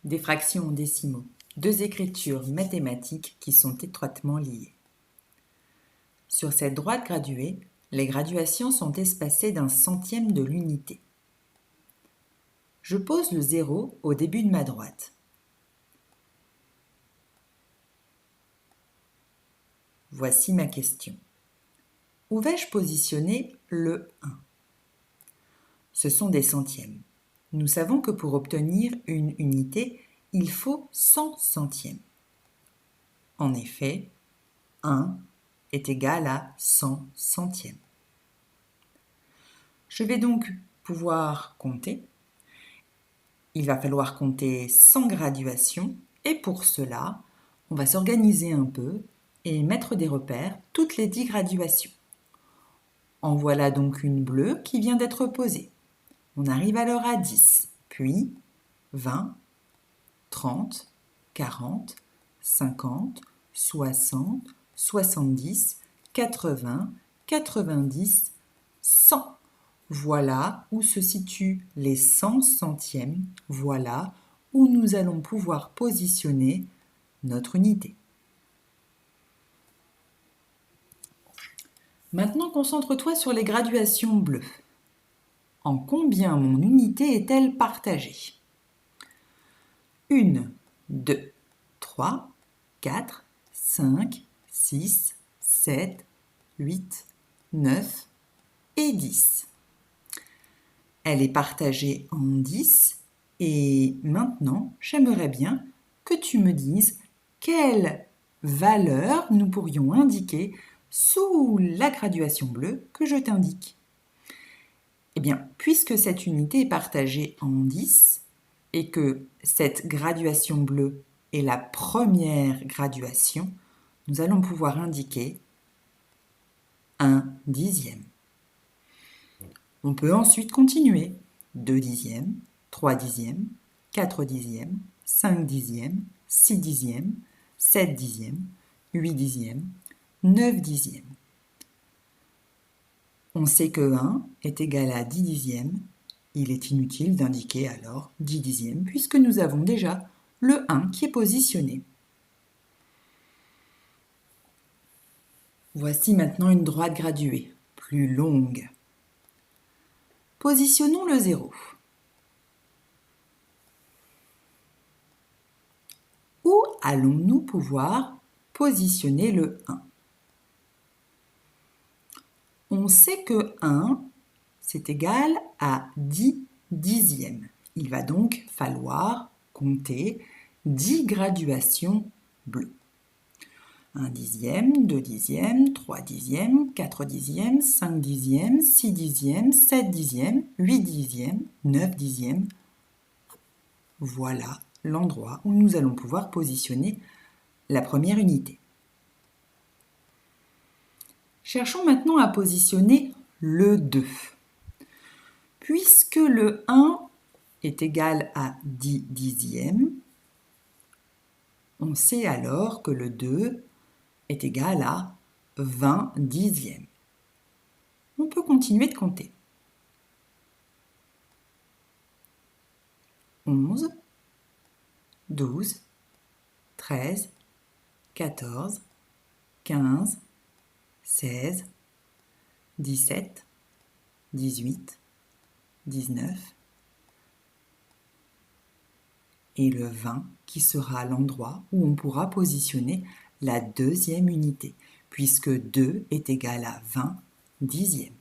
Des fractions en décimaux, deux écritures mathématiques qui sont étroitement liées. Sur cette droite graduée, les graduations sont espacées d'un centième de l'unité. Je pose le 0 au début de ma droite. Voici ma question. Où vais-je positionner le 1 ? Ce sont des centièmes. Nous savons que pour obtenir une unité, il faut 100 centièmes. En effet, 1 est égal à 100 centièmes. Je vais donc pouvoir compter. Il va falloir compter 100 graduations et pour cela, on va s'organiser un peu et mettre des repères toutes les 10 graduations. En voilà donc une bleue qui vient d'être posée. On arrive alors à 10, puis 20, 30, 40, 50, 60, 70, 80, 90, 100. Voilà où se situent les 100 centièmes. Voilà où nous allons pouvoir positionner notre unité. Maintenant, concentre-toi sur les graduations bleues. En combien mon unité est-elle partagée ? 1, 2, 3, 4, 5, 6, 7, 8, 9 et 10. Elle est partagée en 10 et maintenant, j'aimerais bien que tu me dises quelle valeur nous pourrions indiquer sous la graduation bleue que je t'indique. Eh bien, puisque cette unité est partagée en 10 et que cette graduation bleue est la première graduation, nous allons pouvoir indiquer 1 dixième. On peut ensuite continuer. 2 dixièmes, 3 dixièmes, 4 dixièmes, 5 dixièmes, 6 dixièmes, 7 dixièmes, 8 dixièmes, 9 dixièmes. On sait que 1 est égal à 10 dixièmes. Il est inutile d'indiquer alors 10 dixièmes puisque nous avons déjà le 1 qui est positionné. Voici maintenant une droite graduée, plus longue. Positionnons le 0. Où allons-nous pouvoir positionner le 1 ? On sait que 1, c'est égal à 10 dixièmes. Il va donc falloir compter 10 graduations bleues. 1 dixième, 2 dixièmes, 3 dixièmes, 4 dixièmes, 5 dixièmes, 6 dixièmes, 7 dixièmes, 8 dixièmes, 9 dixièmes. Voilà l'endroit où nous allons pouvoir positionner la première unité. Cherchons maintenant à positionner le 2. Puisque le 1 est égal à 10 dixièmes, on sait alors que le 2 est égal à 20 dixièmes. On peut continuer de compter. 11, 12, 13, 14, 15, 16, 17, 18, 19 et le 20 qui sera l'endroit où on pourra positionner la deuxième unité, puisque 2 est égal à 20 dixièmes.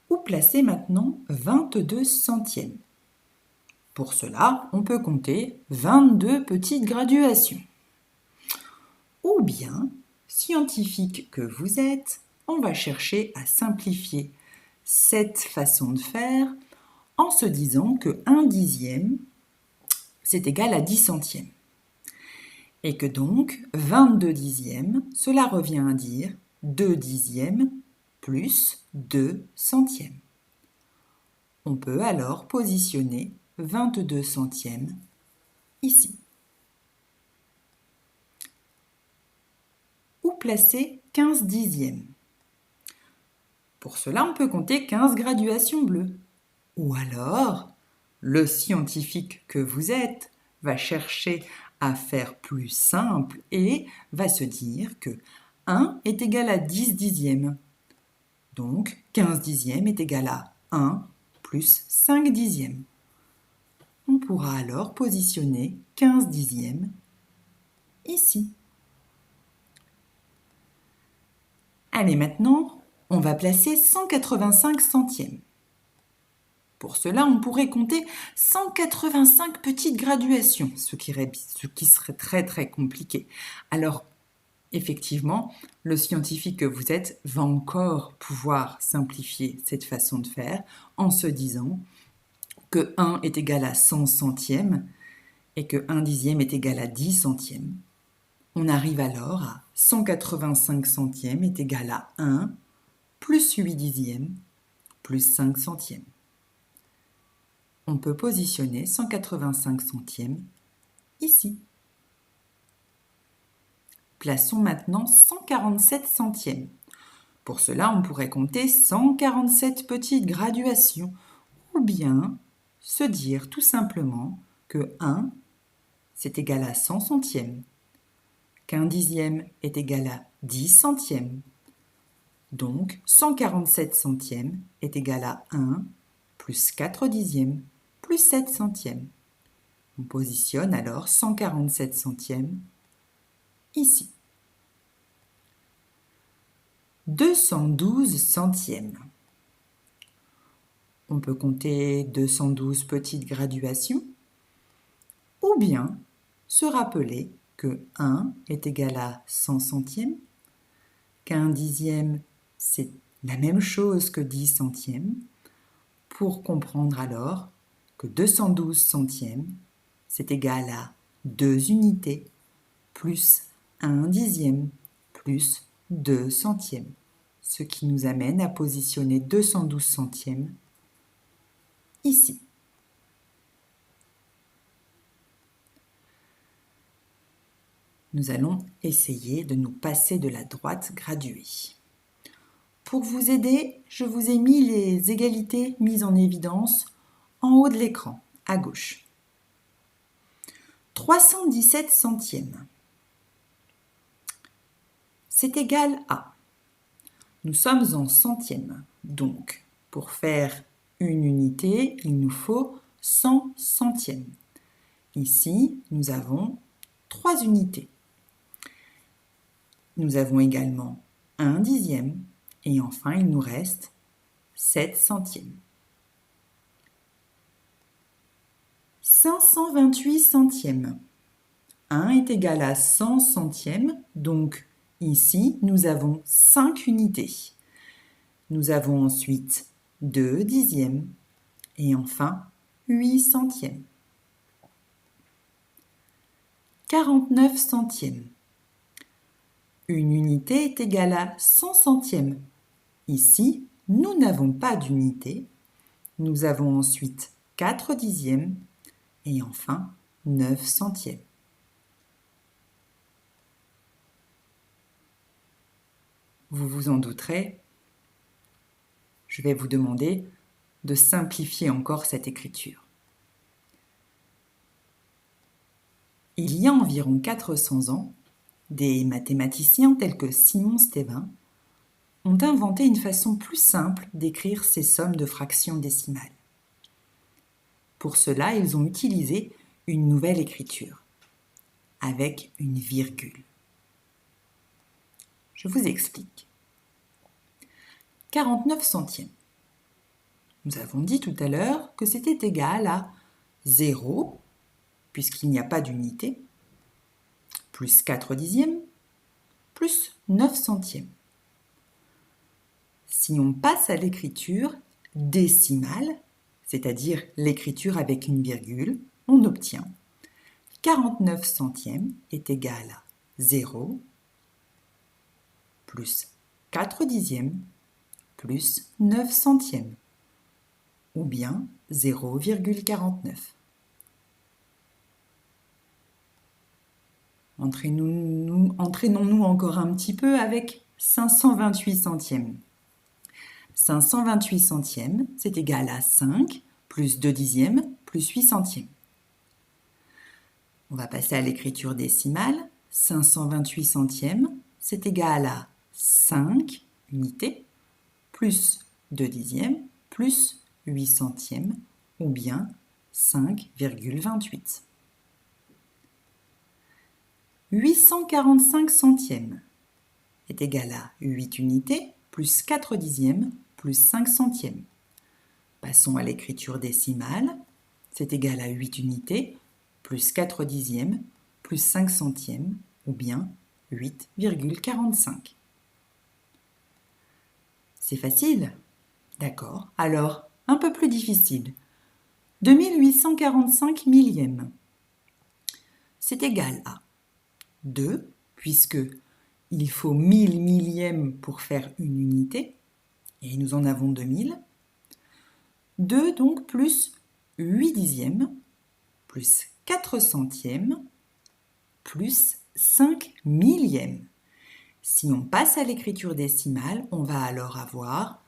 Où placer maintenant 22 centièmes ? Pour cela, on peut compter 22 petites graduations. Ou bien, scientifique que vous êtes, on va chercher à simplifier cette façon de faire en se disant que 1 dixième, c'est égal à 10 centièmes. Et que donc 22 dixièmes, cela revient à dire 2 dixièmes plus 2 centièmes. On peut alors positionner 22 centièmes ici. Où placer 15 dixièmes ? Pour cela, on peut compter 15 graduations bleues. Ou alors, le scientifique que vous êtes va chercher à faire plus simple et va se dire que 1 est égal à 10 dixièmes. Donc, 15 dixièmes est égal à 1 plus 5 dixièmes. On pourra alors positionner 15 dixièmes ici. Allez, maintenant, on va placer 185 centièmes. Pour cela, on pourrait compter 185 petites graduations, ce qui serait très très compliqué. Alors, effectivement, le scientifique que vous êtes va encore pouvoir simplifier cette façon de faire en se disant que 1 est égal à 100 centièmes et que 1 dixième est égal à 10 centièmes. On arrive alors à 185 centièmes est égal à 1 plus 8 dixièmes plus 5 centièmes. On peut positionner 185 centièmes ici. Plaçons maintenant 147 centièmes. Pour cela, on pourrait compter 147 petites graduations ou bien se dire tout simplement que 1, c'est égal à 100 centièmes, qu'un dixième est égal à 10 centièmes. Donc, 147 centièmes est égal à 1 plus 4 dixièmes plus 7 centièmes. On positionne alors 147 centièmes ici. 212 centièmes. On peut compter 212 petites graduations ou bien se rappeler que 1 est égal à 100 centièmes, qu'un dixième c'est la même chose que 10 centièmes, pour comprendre alors que 212 centièmes c'est égal à 2 unités plus 1 dixième plus 2 centièmes, ce qui nous amène à positionner 212 centièmes ici. Nous allons essayer de nous passer de la droite graduée. Pour vous aider, je vous ai mis les égalités mises en évidence en haut de l'écran, à gauche. 317 centièmes, c'est égal à... Nous sommes en centièmes, donc pour faire une unité, il nous faut 100 centièmes. Ici, nous avons 3 unités. Nous avons également 1 dixième et enfin il nous reste 7 centièmes. 528 centièmes. 1 est égal à 100 centièmes, donc ici nous avons 5 unités. Nous avons ensuite 2 dixièmes et enfin 8 centièmes. 49 centièmes. Une unité est égale à 100 centièmes. Ici, nous n'avons pas d'unité. Nous avons ensuite 4 dixièmes et enfin 9 centièmes. Vous vous en douterez, je vais vous demander de simplifier encore cette écriture. Il y a environ 400 ans, des mathématiciens tels que Simon Stevin ont inventé une façon plus simple d'écrire ces sommes de fractions décimales. Pour cela, ils ont utilisé une nouvelle écriture, avec une virgule. Je vous explique. 49 centièmes. Nous avons dit tout à l'heure que c'était égal à 0, puisqu'il n'y a pas d'unité, plus 4 dixièmes, plus 9 centièmes. Si on passe à l'écriture décimale, c'est-à-dire l'écriture avec une virgule, on obtient 49 centièmes est égal à 0 plus 4 dixièmes plus 9 centièmes, ou bien 0,49. Entraînons-nous encore un petit peu avec 528 centièmes. 528 centièmes, c'est égal à 5 plus 2 dixièmes plus 8 centièmes. On va passer à l'écriture décimale. 528 centièmes, c'est égal à 5 unités plus 2 dixièmes plus 8 centièmes ou bien 5,28. 845 centièmes est égal à 8 unités plus 4 dixièmes plus 5 centièmes. Passons à l'écriture décimale. C'est égal à 8 unités plus 4 dixièmes plus 5 centièmes ou bien 8,45. C'est facile? D'accord. Alors, un peu plus difficile. 2845 millièmes. C'est égal à 2, puisque il faut 1000 millièmes pour faire une unité, et nous en avons 2000. 2 donc plus 8 dixièmes, plus 4 centièmes, plus 5 millièmes. Si on passe à l'écriture décimale, on va alors avoir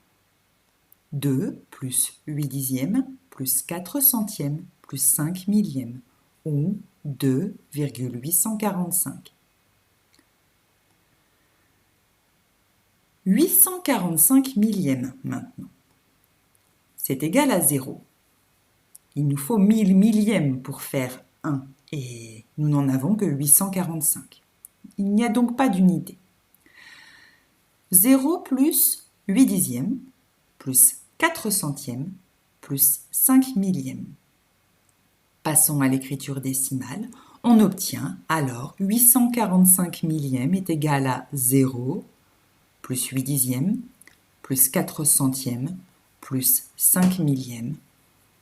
2 plus 8 dixièmes, plus 4 centièmes, plus 5 millièmes, ou 2,845. 845 millièmes maintenant. C'est égal à 0. Il nous faut 1000 millièmes pour faire 1 et nous n'en avons que 845. Il n'y a donc pas d'unité. 0 plus 8 dixièmes plus 4 centièmes plus 5 millièmes. Passons à l'écriture décimale. On obtient alors 845 millièmes est égal à 0 plus 8 dixièmes plus 4 centièmes plus 5 millièmes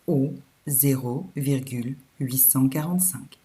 ou 0,845.